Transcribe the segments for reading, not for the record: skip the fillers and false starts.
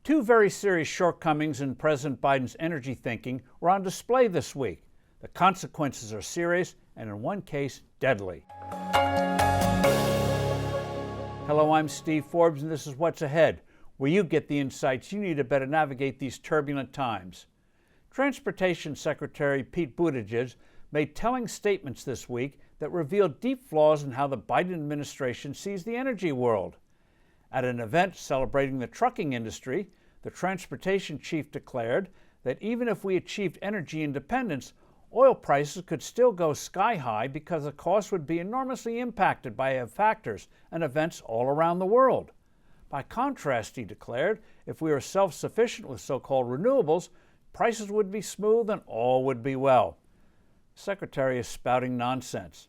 Two very serious shortcomings in President Biden's energy thinking were on display this week. The consequences are serious and in one case, deadly. Hello, I'm Steve Forbes and this is What's Ahead, where you get the insights you need to better navigate these turbulent times. Transportation Secretary Pete Buttigieg made telling statements this week that revealed deep flaws in how the Biden administration sees the energy world. At an event celebrating the trucking industry, the transportation chief declared that even if we achieved energy independence, oil prices could still go sky high because the cost would be enormously impacted by factors and events all around the world. By contrast, he declared, if we were self-sufficient with so-called renewables, prices would be smooth and all would be well. The Secretary is spouting nonsense.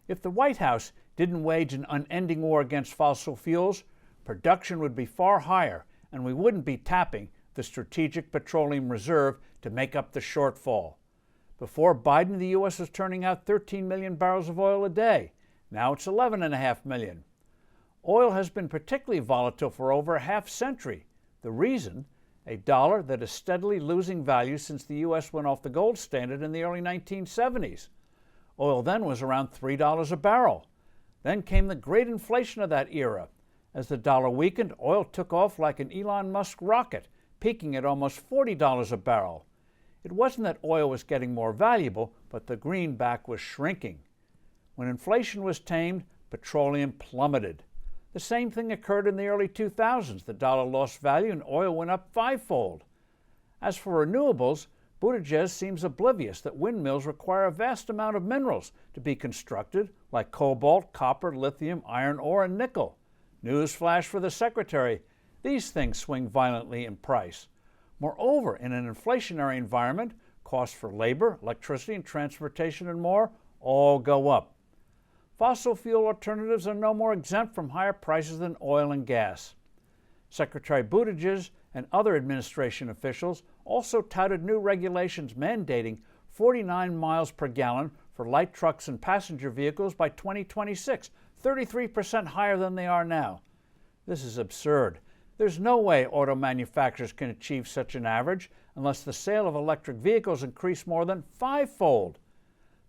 If the White House didn't wage an unending war against fossil fuels, production would be far higher and we wouldn't be tapping the Strategic Petroleum Reserve to make up the shortfall. Before Biden, the U.S. was turning out 13 million barrels of oil a day. Now it's 11.5 million. Oil has been particularly volatile for over a half century. The reason? A dollar that is steadily losing value since the U.S. went off the gold standard in the early 1970s. Oil then was around $3 a barrel. Then came the great inflation of that era. As the dollar weakened, oil took off like an Elon Musk rocket, peaking at almost $40 a barrel. It wasn't that oil was getting more valuable, but the greenback was shrinking. When inflation was tamed, petroleum plummeted. The same thing occurred in the early 2000s. The dollar lost value and oil went up fivefold. As for renewables, Buttigieg seems oblivious that windmills require a vast amount of minerals to be constructed, like cobalt, copper, lithium, iron ore, and nickel. Newsflash for the Secretary, these things swing violently in price. Moreover, in an inflationary environment, costs for labor, electricity, and transportation and more all go up. Fossil fuel alternatives are no more exempt from higher prices than oil and gas. Secretary Buttigieg and other administration officials also touted new regulations mandating 49 miles per gallon for light trucks and passenger vehicles by 2026, 33% higher than they are now. This is absurd. There's no way auto manufacturers can achieve such an average unless the sale of electric vehicles increase more than fivefold.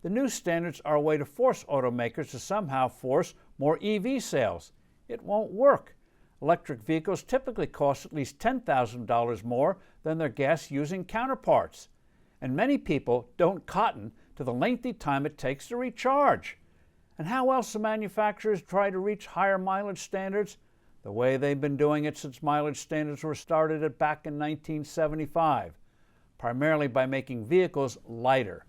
The new standards are a way to force automakers to somehow force more EV sales. It won't work. Electric vehicles typically cost at least $10,000 more than their gas-using counterparts. And many people don't cotton to the lengthy time it takes to recharge. And how else do manufacturers try to reach higher mileage standards? The way they've been doing it since mileage standards were started back in 1975, primarily by making vehicles lighter.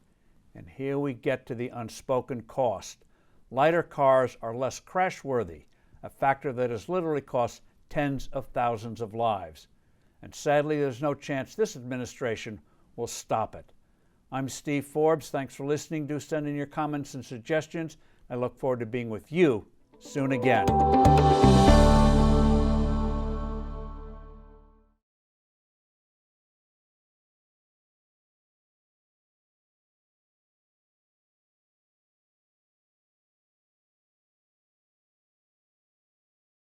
And here we get to the unspoken cost. Lighter cars are less crashworthy, a factor that has literally cost tens of thousands of lives. And sadly, there's no chance this administration will stop it. I'm Steve Forbes. Thanks for listening. Do send in your comments and suggestions. I look forward to being with you soon again.